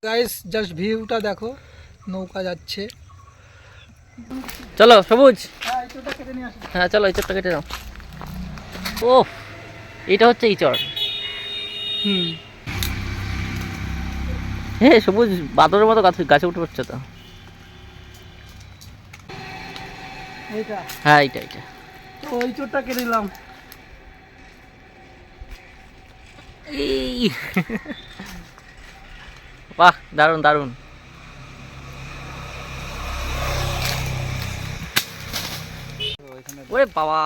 Guys just ভিউটা দেখো, নৌকা যাচ্ছে। চলো সবুজ, হ্যাঁ এইটা কেটে নিয়ে আসো। হ্যাঁ চলো এই চরটা কেটে নাও। ও এটা হচ্ছে ইচড়। হ্যাঁ সবুজ বাদরের মতো গাছে উঠে পড়ছে তো। এইটা হ্যাঁ এইটা এইটা তো ওই চোরটা কেটে নিলাম। এই বাহ দারুণ দারুণ। ওরে বাবা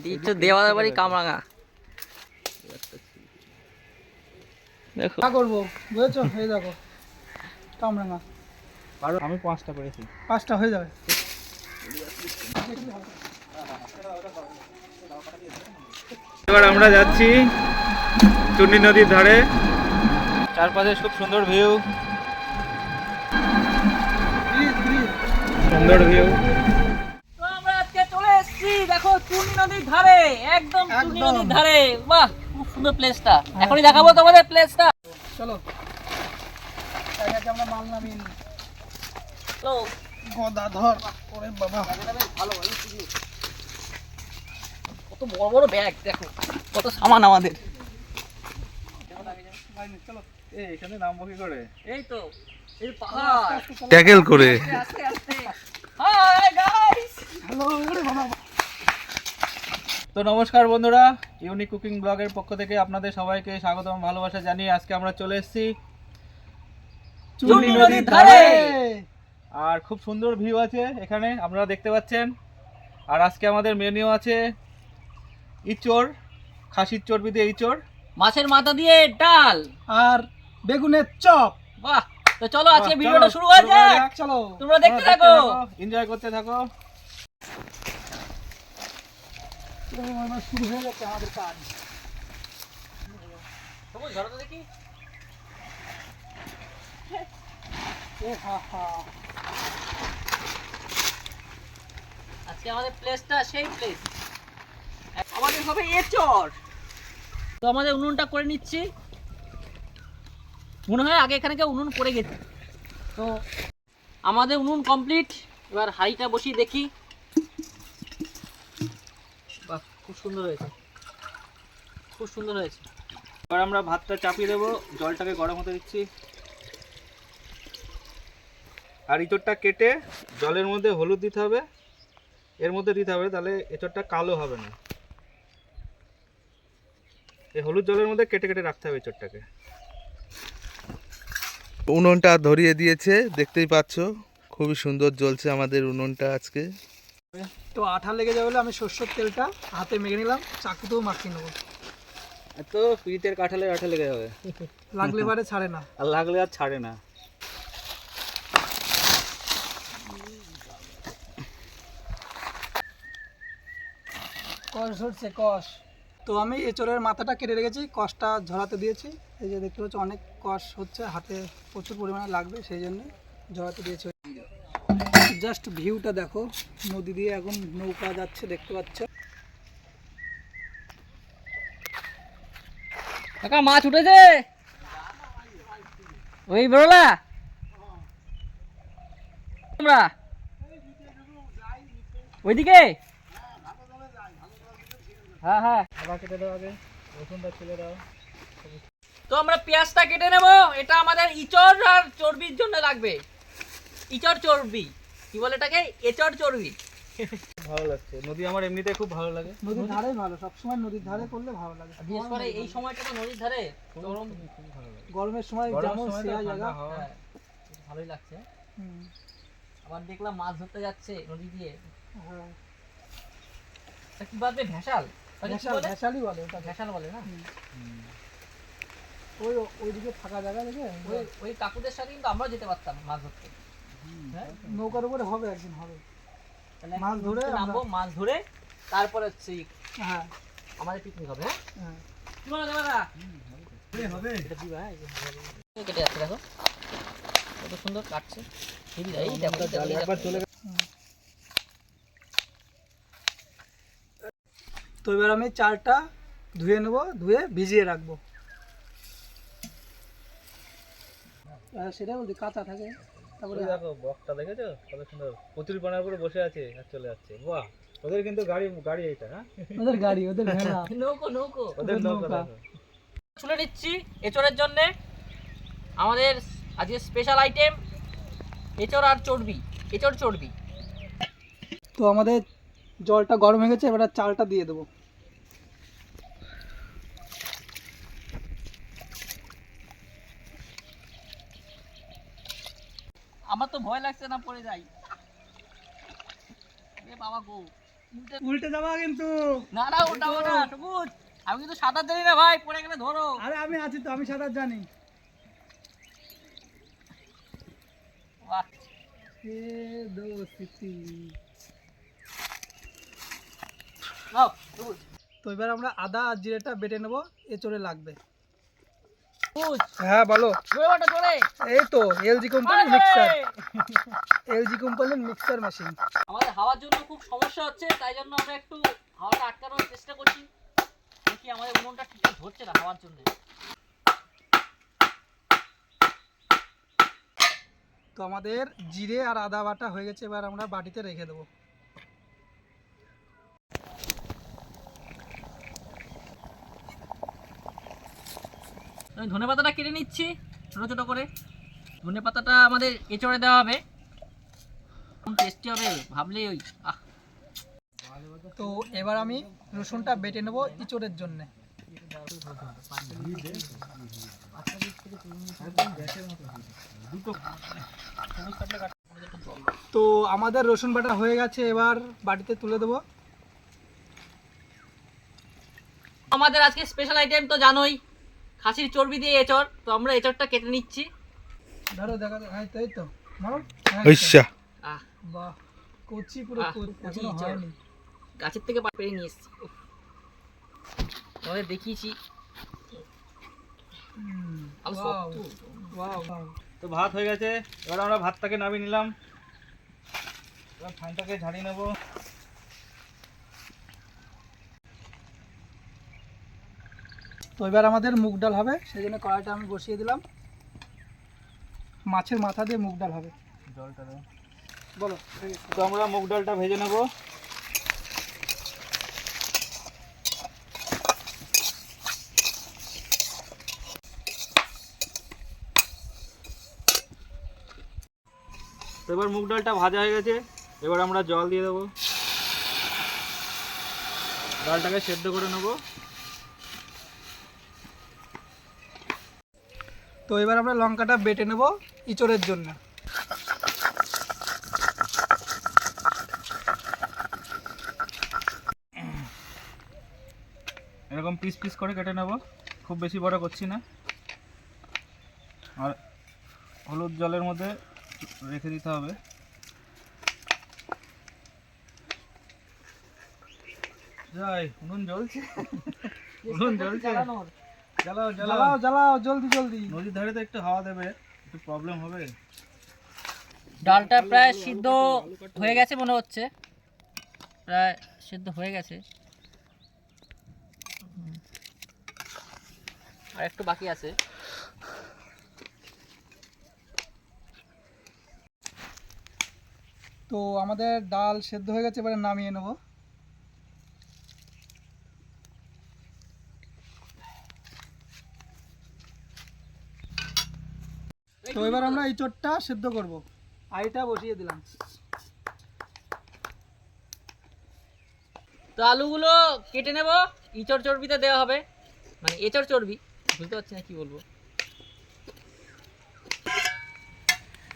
দিচ্ছ দেওয়ালের বাড়ি কামরাঙা। দেখো কি করবো বুঝেছো? এই দেখো কামরাঙা। আরো আমি 5টা করেছি। 5টা হয়ে যাবে। এবার আমরা যাচ্ছি চুন্নি নদীর ধারে। চারপাশে খুব সুন্দর ভিউ, সুন্দর ভিউ। তো আমরা আজকে চলে এসেছি দেখো চুন্নি নদীর ধারে, একদম চুন্নি নদীর ধারে। বাহ খুব সুন্দর প্লেসটা, এখনই দেখাবো তোমাদের প্লেসটা। চলো আগে আমরা মাল নামিয়ে নিই। তো গদা ধর। ওরে বাবা ভালো কত বড় বড় ব্যাগ, দেখো কত সামান আমাদের। চলো এখানে নামবো কি করে? এই তো এই পাহাড় ট্যাকেল করে। আস্তে আস্তে। Hi guys, hello. ওরে বাবা তো নমস্কার বন্ধুরা, ইউনিক কুকিং ব্লগের পক্ষ থেকে আপনাদের সবাইকে স্বাগতম ভালোবাসা জানিয়ে আজকে আমরা চলে এসেছি চুন্নি নদীর ধারে। আর খুব সুন্দর ভিউ আছে এখানে আপনারা দেখতে পাচ্ছেন। আর আজকে আমাদের মেনু আছে ইচড়, খাসির চর্বি দিয়ে ইচড়, মাছের মাথা দিয়ে ডাল আর বেগুনের চপ। বাহ। তো চলো আজকে ভিডিওটা শুরু হয়ে যাক, চলো তোমরা দেখতে থাকো। এনজয় করতে থাকো। শুরু হয়ে যাচ্ছে আমাদের কাজ। সবুজ ধরো তো দেখি। ও হা হা। আজকে আমাদের প্লেসটা সেই প্লেস, আমাদের হবে এচড়। তো আমাদের উনুনটা করে নিচ্ছি, মনে হয় আগে এখানে কেউ উনুন করে গেছে। তো আমাদের উনুন কমপ্লিট, এবার হাঁড়িটা বসিয়ে দেখি। বাহ খুব সুন্দর হয়েছে, খুব সুন্দর হয়েছে। এবার আমরা ভাতটা চাপিয়ে দেবো, জলটাকে গরম হতে দিচ্ছি। আর ইঁচড়টা কেটে জলের মধ্যে হলুদ দিতে হবে, এর মধ্যে দিতে হবে, তাহলে এঁচড়টা কালো হবে না। এই হলুদ জলের মধ্যে কেটে কেটে রাখতে হবে এঁচড়টাকে। উনুনটা ধরিয়ে দিয়েছে, দেখতেই পাচ্ছো খুবই সুন্দর জ্বলছে আমাদের উনুনটা আজকে। তো আঠা লেগে যাবে বলে আমি সরষের তেলটা হাতে মেখে নিলাম, চাকুতেও মাখিয়ে নেবো। এত পিঠের কাঁঠালের আঠা লেগে যাবে, লাগলে বারে ছাড়ে না। আর লাগলে আর ছাড়ে না। কষ ধরছে কষ। তো আমি এঁচড়ের মাথাটা কেটে রেখেছি, কষটা ঝরাতে দিয়েছি। এই যে দেখতে পাচ্ছ অনেক কষ হচ্ছে, হাতে প্রচুর পরিমাণে লাগবে, সেই জন্য ঝরাতে দিয়েছি। জাস্ট ভিউটা দেখো, নদী দিয়ে এখন নৌকা যাচ্ছে দেখতে পাচ্ছ। কাকা মাছ উঠেছে ওই বেরোলা আমরা ওইদিকে। হ্যাঁ হ্যাঁ আবার কেটে দাও, আগে রসুনটা ছেলে দাও। তো আমরা পেঁয়াজটা কেটে নেব, এটা আমাদের ইচড় আর চর্বির জন্য লাগবে। ইচড় চর্বি কি বলে এটাকে, এচড় চর্বি। ভালো লাগছে, নদী আমার এমনিতে খুব ভালো লাগে। নদীর ধারে ভালো, সবসময় নদীর ধারে করলে ভালো লাগে। বিশেষ করে এই সময়টা তো নদীর ধারে গরম, খুব ভালো লাগে। গরমের সময় গরমের যেমন সময় তো সেরা ঠান্ডা জায়গা। হাওয়া। হ্যাঁ ভালোই লাগছে। হুম, আবার দেখলাম মাছ ধরতে যাচ্ছে নদী দিয়ে। হ্যাঁ। তা কি বাদে ভেসাল, ভেসালই বলে ওটা। ভেসাল বলে না। ওই ওইদিকে ফাঁকা জায়গা দেখে ওই ওই কাকুদের সাথে কিন্তু আমরাও যেতে পারতাম মাছ ধরতে। হ্যাঁ নৌকার উপরে হবে, একদিন হবে। তাহলে মাছ ধরে নামবো, মাছ ধরে তারপরে হচ্ছে হ্যাঁ আমাদের পিকনিক হবে। হ্যাঁ হ্যাঁ কি বলো দাদা? হবে। এটা দিবা, এই যে কেটে যাচ্ছে দেখো কত সুন্দর কাটছে। হেবি এই দেখো একবার চলে তো এবার আমি চালটা ধুয়ে নেবো, ধুয়ে ভিজিয়ে রাখবো। সেটাই বলছি, কাঁচা থাকে। তারপরে ওই দেখো বকটা দেখেছো কত সুন্দর কচুরি পানার উপরে বসে আছে আর চলে যাচ্ছে। বাহ, ওদের কিন্তু গাড়ি গাড়ি এইটা, হ্যাঁ ওদের গাড়ি, ওদের ভেড়া। নৌকো নৌকো ওদের নৌকা নৌকা। দেখো। তুলে নিচ্ছি এঁচড়ের জন্য আমাদের আজকে স্পেশাল আইটেম এঁচড় আর চর্বি, এঁচড় চর্বি। তো আমাদের জলটা গরম হয়ে গেছে, এবার চালটা দিয়ে দেবো। আমার তো ভয় লাগছে না পড়ে যাই। এ বাবা গো, উল্টে যাবা কিন্তু। না না ওঠাবো না সবুজ, আমি কিন্তু সাঁতার জানি না ভাই, পড়ে গেলে ধরো। আরে আমি আছি তো, আমি সাঁতার জানি। বাহ, এ দোস্তি। নাও সবুজ। তো এবার আমরা আদা আর জিরেটা বেটে নেবো, এঁচড়ে লাগবে। সবুজ হ্যাঁ বলো। জোরে ওঠো জোরে। এই তো এলজি কোম্পানির মিক্সার, এলজি কোম্পানির মিক্সার মেশিন। আমাদের হাওয়ার জন্য খুব সমস্যা হচ্ছে, তাই জন্য আমরা একটু হাওয়াটা আটকানোর চেষ্টা করছি। দেখি আমাদের উনুনটা ঠিকঠাক ধরছে না হাওয়ার জন্য। তো আমাদের জিরে আর আদা বাটা হয়ে গেছে, এবার আমরা বাটিতে রেখে দেবো। আমি ধনে পাতাটা কেটে নিচ্ছি ছোট ছোট করে। ধনে পাতাটা আমাদের এঁচড়ে দেওয়া হবে, টেস্টি হবে ভাবলেই ওই আহ। তো এবার আমি রসুনটা বেটে নেবো ইঁচড়ের জন্য। তো আমাদের রসুন বাটা হয়ে গেছে, এবার বাটিতে তুলে দেবো। আমাদের আজকে স্পেশাল আইটেম তো জানোই, খাসির চর্বি দিয়ে এঁচড়। তো আমরা এঁচড়টা কেটে নিচ্ছি। ধরো দেখা, হ্যাঁ তো এই তো মারো। হ্যাঁ, ঐশা আহ, বাহ, কচি পুরো কচি এখনো ইঁচড়। হয়নি। গাছের থেকে পেরে নিয়ে এসছি। উফ। তোমাদের দেখিয়েছি আলু Wow, সত্তু। wow, wow. তো ভাত হয়ে গেছে, এবার আমরা ভাতটাকে নামিয়ে নিলাম। এবার ঠান্ডাটাকে ঝাড়িয়ে নেবো। তো এবার আমাদের মুগ ডাল হবে, সেই জন্য কড়াইটা আমি বসিয়ে দিলাম। মাছের মাথা দিয়ে মুগ ডাল হবে। জলটা দাও। বলো। তো আমরা মুগ ডালটা ভেজে নেবো। তো এবার মুগ ডালটা ভাজা হয়ে গেছে, এবার আমরা জল দিয়ে দেবো। ডালটাকে সেদ্ধ করে নেবো। তো এবার আমরা লঙ্কাটা বেটে নেব ইঁচড়ের জন্য। এরকম পিস পিস করে কেটে নেব, খুব বেশি বড় করছি না। আর হলুদ জলের মধ্যে রেখে দিতে হবে। যাই, উনুন জ্বলছে, উনুন জ্বলছে। চালানোর। জ্বালাও জ্বালাও জ্বালাও। জ্বালাও জলদি জলদি। নদীর ধারে তো একটু হাওয়া দেবে, একটু প্রবলেম হবে। ডালটা প্রায় সিদ্ধ হয়ে গেছে মনে হচ্ছে, প্রায় সিদ্ধ হয়ে গেছে, আর একটু বাকি আছে। তো আমাদের ডাল সেদ্ধ হয়ে গেছে, এবারে নামিয়ে নেব। তো এবার আমরা ইঁচড়টা সেদ্ধ করব। আইটা বসিয়ে দিলাম। তো আলুগুলো কেটে নেব, ইঁচড় চর্বিতে দেওয়া হবে, মানে এঁচড় চর্বি, বুঝতে পারছি না কি বলবো।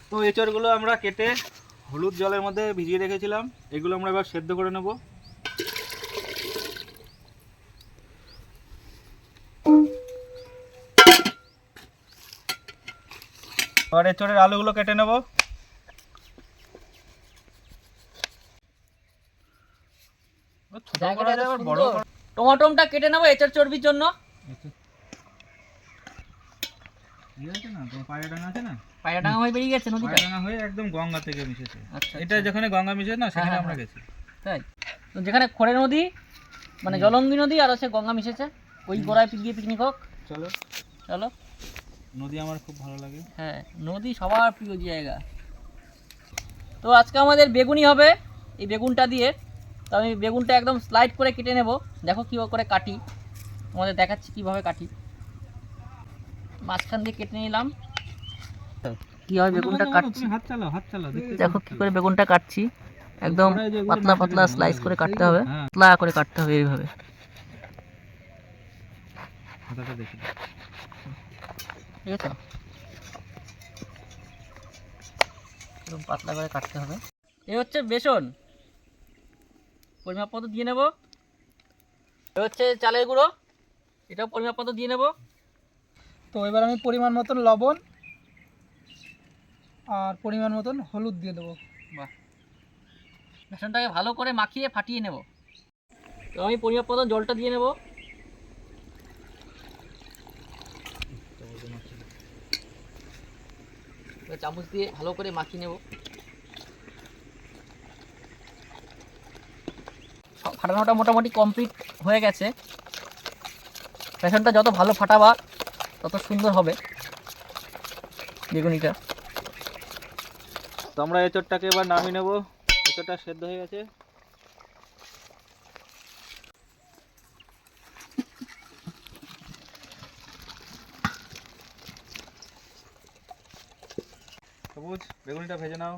তো এঁচড়গুলো আমরা কেটে হলুদ জলের মধ্যে ভিজিয়ে রেখেছিলাম, এগুলো আমরা এবার সেদ্ধ করে নেব। এবার এঁচড়ের আলুগুলো কেটে নেব। ছোট করা যায়, আবার বড় করা- টমাটোমটা কেটে নেবো এঁচড় চর্বির জন্য। ইয়ে আছে না, তোমার পায়রাডাঙ্গা আছে না, পায়রাডাঙ্গা হয়ে বেরিয়ে গেছে নদীটা। পায়রাডাঙ্গা হয়ে একদম গঙ্গা থেকে মিশেছে। আচ্ছা, এটা যেখানে গঙ্গা মিশে না, সেখানে হ্যাঁ, আমরা হ্যাঁ। গেছি। তাই তো, যেখানে খড়ে নদী মানে জলঙ্গি নদী আর হচ্ছে গঙ্গা মিশেছে, ওই গোড়ায় গিয়ে পিকনিক হোক। চলো। চলো। নদী আমার খুব ভালো লাগে। হ্যাঁ, নদী সবার প্রিয় জায়গা। তো আজকে আমাদের বেগুনি হবে এই বেগুনটা দিয়ে। তো আমি বেগুনটা একদম স্লাইড করে কেটে নেব। দেখো কীভাবে করে কাটি, তোমাদের দেখাচ্ছি কীভাবে কাটি। মাঝখান দিয়ে কেটে নিলাম। কীভাবে বেগুনটা কাটছি হাত চালাও দেখো কী করে বেগুনটা কাটছি। একদম পাতলা পাতলা স্লাইস করে কাটতে হবে, পাতলা করে কাটতে হবে এইভাবে। হাতাটা দেখি। ঠিক আছে, একদম পাতলা করে কাটতে হবে। এই হচ্ছে বেসন, পরিমাপ মতো দিয়ে নেব। এই হচ্ছে চালের গুঁড়ো, এটাও পরিমাপ মতো দিয়ে নেব। তো এবার আমি পরিমাণ মতন লবণ আর পরিমাণ মতন হলুদ দিয়ে দেবো। বাহ, বেসনটাকে ভালো করে মাখিয়ে ফাটিয়ে নেব। তো আমি পরিমাপ মতো জলটা দিয়ে নেব। চামচ দিয়ে ভালো করে মাখিয়ে নেব। ফাটানোটা মোটামুটি কমপ্লিট হয়ে গেছে। বেসনটা যত ভালো ফাটাবা তত সুন্দর হবে বেগুনিটা। তো আমরা এঁচোড়টাকে এবার নামিয়ে নেব। এঁচোড়টা সেদ্ধ হয়ে গেছে। সবুজ, বেগুনিটা ভেজে নাও।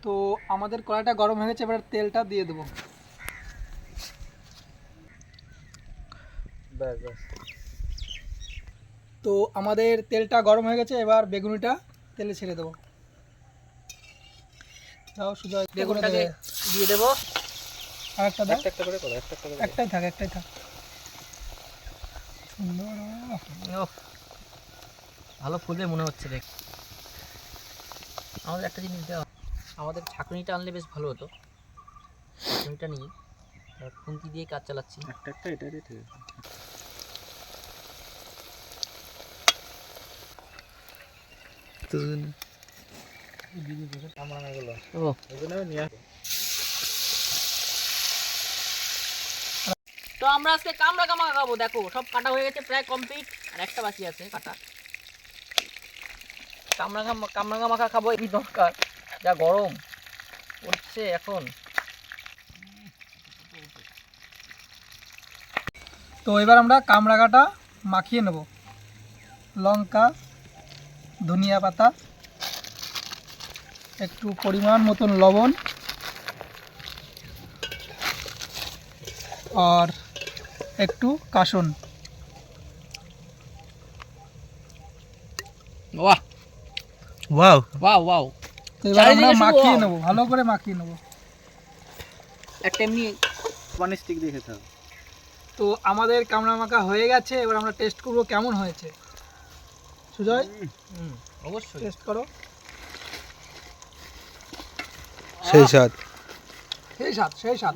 তো আমাদের কড়াইটা গরম হয়ে গেছে, এবার তেলটা দিয়ে দেবো। ব্যাস ব্যাস। তো আমাদের তেলটা গরম হয়ে গেছে, এবার বেগুনিটা তেলে ছেড়ে দেবো। যাও সুজয়, বেগুনটাকে দিয়ে দেবো। আর একটা দাও। একটা করে করো, একটা করে। একটাই থাক। সুন্দর। ওহ, ভালো ফুলবে মনে হচ্ছে দেখ। আমাদের একটা জিনিস দেওয়া, আমাদের ছাঁকনিটা আনলে বেশ ভালো হতো। ছাঁকনিটা নিয়ে খুন্তি দিয়ে কাজ চালাচ্ছি। একটা এটাই ঠিক আছে। ও, তো আমরা আজকে কামড়া কামা খাবো। দেখো সব কাটা হয়ে গেছে, প্রায় কমপ্লিট। আর একটা বাকি আছে কাটা। কামড়া মাখা খাবো, এই দরকার। যা গরম পড়ছে এখন। তো এবার আমরা কামরাঙাটা মাখিয়ে নেব। লঙ্কা, ধনিয়া পাতা, একটু পরিমাণ মতন লবণ আর একটু কাসন। বাহ ওয়াও, ওয়াও ওয়াও। তো এবার আমরা চারিদিকে শুধু মাখিয়ে wow। নেব, ভালো করে মাখিয়ে নেব। একটা এমনি পানি স্টিক দিয়ে খেতে হবে। তো আমাদের কামড়া মাখা হয়ে গেছে, এবার আমরা টেস্ট করব কেমন হয়েছে। সুজয়, অবশ্যই টেস্ট করো। সেই স্বাদ। সেই স্বাদ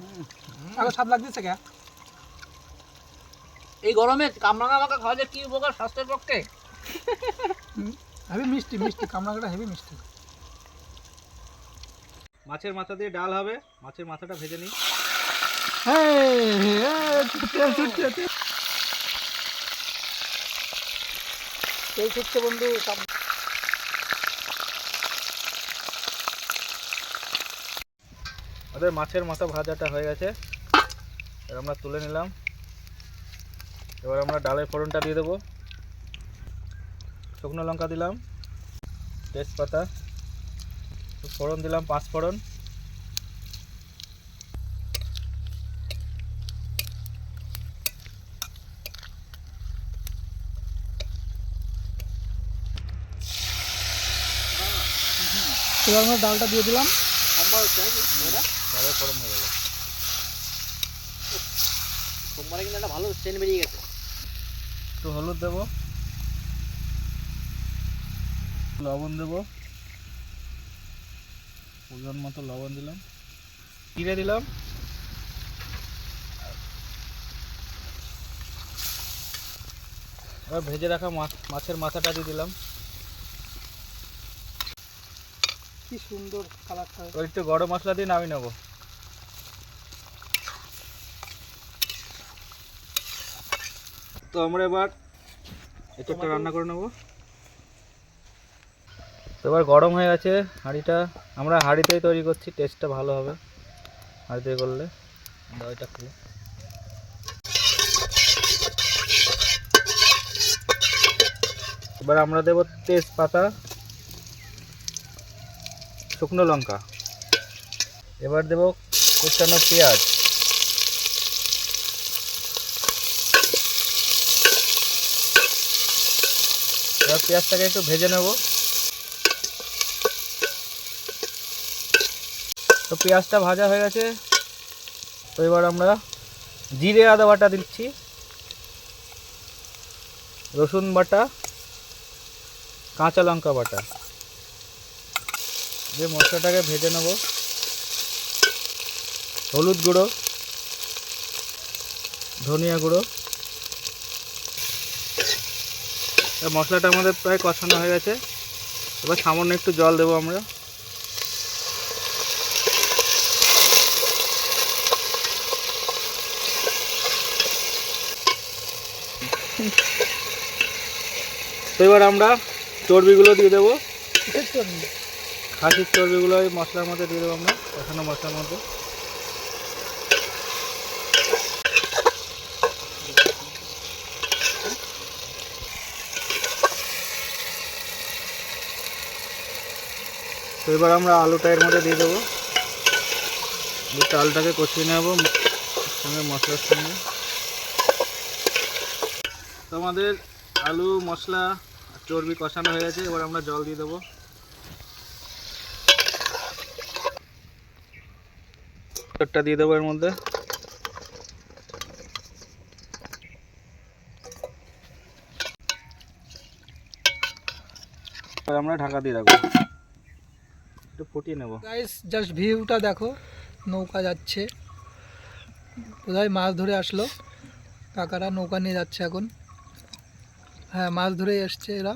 আরো স্বাদ লাগতেছে কে? এই গরমে কামরাঙা মাখা খাওয়ালে কি উপকার স্বাস্থ্যের পক্ষে। হেভি মিষ্টি কামরাঙাটা হেভি মিষ্টি। মাছের মাথা দিয়ে ডাল হবে। মাছের মাথাটা ভেজে নিই। তেল ছুটছে বন্ধু। আমাদের মাছের মাথা ভাজাটা হয়ে গেছে, এবার আমরা তুলে নিলাম। এবার আমরা ডালের ফোড়নটা দিয়ে দেবো। শুকনো লঙ্কা দিলাম, তেজপাতা, ফোড়ন দিলাম 5 ফোড়ন। এবার আমরা ডালটা দিয়ে দিলাম। ডালের ফোড়ন হয়ে গেল। সোমবারে কিন্তু একটা ভালো সেন্ট বেরিয়ে গেছে। একটু হলুদ দেবো, লবণ দেবো, পরিমাণ মতো লবণ দিলাম, জিরে দিলাম, এবার ভেজে রাখা মাছের মাথাটা দিয়ে দিলাম। কি সুন্দর কালারটা। ওই একটু গরম মশলা দিয়ে নামিয়ে নেবো। তো আমরা এবার এঁচোড়টা রান্না করে নেবো। তো এবার গরম হয়ে গেছে হাঁড়িটা, আমরা হাঁড়িতেই তৈরি করছি, টেস্টটা ভালো হবে হাঁড়িতে করলে। দইটা খুলে এবার আমরা দেবো তেজপাতা, শুকনো লঙ্কা, এবার দেবো কুচানো পেঁয়াজ, এবার পেঁয়াজটাকে একটু ভেজে নেব। তো পেঁয়াজটা ভাজা হয়ে গেছে, তো এবার আমরা জিরে আদা বাটা দিচ্ছি, রসুন বাটা, কাঁচা লঙ্কা বাটা, যে মশলাটাকে ভেজে নেব। হলুদ গুঁড়ো, ধনিয়া গুঁড়ো। মশলাটা আমাদের প্রায় কষানো হয়ে গেছে, এবার সামান্য একটু জল দেবো আমরা। তো এবার আমরা চর্বিগুলো দিয়ে দেবো, কিসের চর্বি? খাসির চর্বিগুলো এই মশলার মধ্যে দিয়ে দেবো আমরা, কষানো মশলার মধ্যে। তো এবার আমরা আলুটা এর মধ্যে দিয়ে দেবো, আলুটাকে কষিয়ে নেব সঙ্গে মশলার সঙ্গে। তো আমাদের আলু মশলা চর্বি কষানো হয়ে গেছে, এবার আমরা জল দিয়ে দেবো। টা দিয়ে দেবো এর মধ্যে। এবার আমরা ঢাকা দিয়ে রাখবো, একটু ফুটিয়ে নেব। গাইস জাস্ট ভিউটা দেখো, নৌকা যাচ্ছে, বোধহয় মাছ ধরে আসলো, কাকারা নৌকা নিয়ে যাচ্ছে এখন। হ্যাঁ, মাছ ধরে এসছে এরা।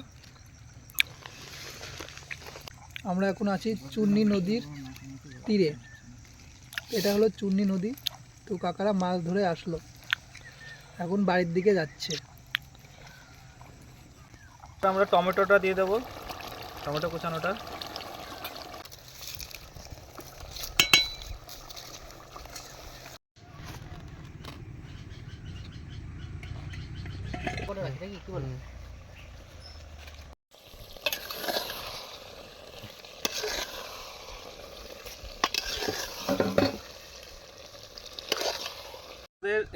আমরা এখন আছি চূর্ণী নদীর তীরে, এটা হলো চূর্ণী নদী। তো কাকারা মাছ ধরে আসলো, এখন বাড়ির দিকে যাচ্ছে। আমরা টমেটোটা দিয়ে দেবো, টমেটো কুচানোটা।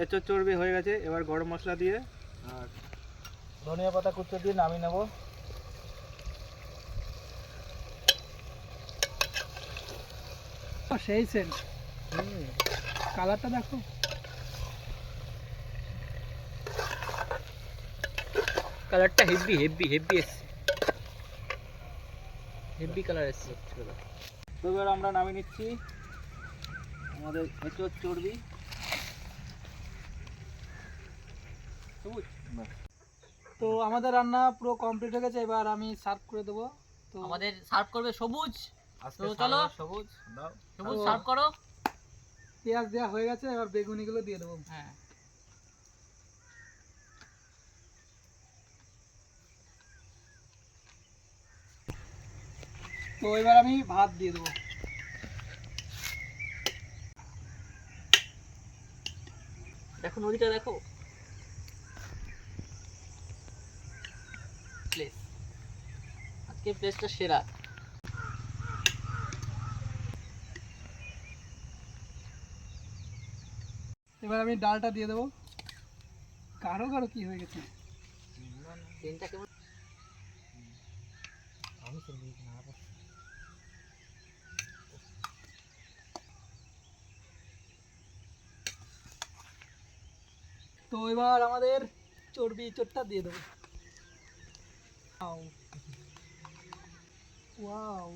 এঁচোড় চর্বি হয়ে গেছে, এবার গরম মশলা দিয়ে আর ধনিয়া পাতা কুচো দিয়ে নামিয়ে নেব। সেই সেন্ট, কালারটা দেখো। কালারটা হেভি হেভি হেভি এসছে, হেভি কালার এসছে। তো এবার আমরা নামিয়ে নিচ্ছি আমাদের এঁচোড় চর্বি। তো আমাদের রান্না পুরো কমপ্লিট হয়ে গেছে, এবার আমি সার্ভ করে দেবো। তো আমাদের সার্ভ করবে সবুজ। আজকে তো চলো সবুজ দাও, সবুজ তো- সার্ভ করো। পেঁয়াজ দেওয়া হয়ে গেছে, এবার বেগুনিগুলো দিয়ে দেবো। হ্যাঁ, তো এবার আমি ভাত দিয়ে দেবো। দেখো নদীটা দেখো, প্লেস, আজকে প্লেসটা সেরা। এবার আমি ডালটা দিয়ে দেবো। গাঢ় গাঢ় কি হয়ে গেছে? ট্রেনটা কেমন? তো এবার আমাদের চর্বি চোরটা দিয়ে দেবো। ওয়াও,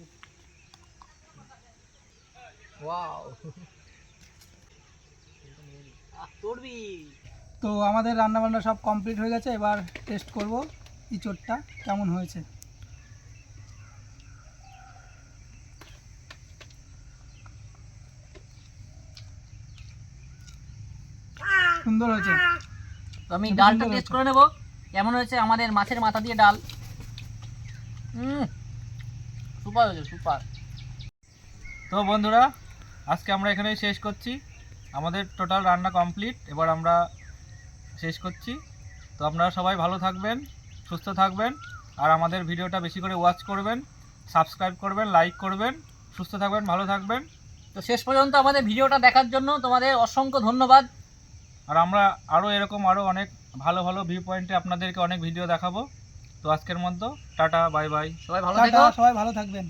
ওয়াও, চর্বি। তো আমাদের রান্না বান্না সব কমপ্লিট হয়ে গেছে, এবার টেস্ট করব ইঁচড়টা কেমন হয়েছে। সুন্দর হয়েছে। তো আমি খুব ডালটা সুন্দর টেস্ট হয়েছে। করে নেব, কেমন হয়েছে আমাদের মাছের মাথা দিয়ে ডাল। সুপার হয়েছে, সুপার। তো বন্ধুরা, আজকে আমরা এখানেই শেষ করছি। আমাদের টোটাল রান্না কমপ্লিট, এবার আমরা শেষ করছি। তো আপনারা সবাই ভালো থাকবেন, সুস্থ থাকবেন, আর আমাদের ভিডিওটা বেশি করে ওয়াচ করবেন, সাবস্ক্রাইব করবেন, লাইক করবেন। সুস্থ থাকবেন, ভালো থাকবেন। তো শেষ পর্যন্ত আমাদের ভিডিওটা দেখার জন্য তোমাদের অসংখ্য ধন্যবাদ। আর আমরা আরও এরকম আরও অনেক ভালো ভালো ভিউ পয়েন্টে আপনাদেরকে অনেক ভিডিও দেখাবো। তো আজকের মতো টাটা, বাই বাই। সবাই ভালো টাটা, থেকো। সবাই ভালো থাকবেন।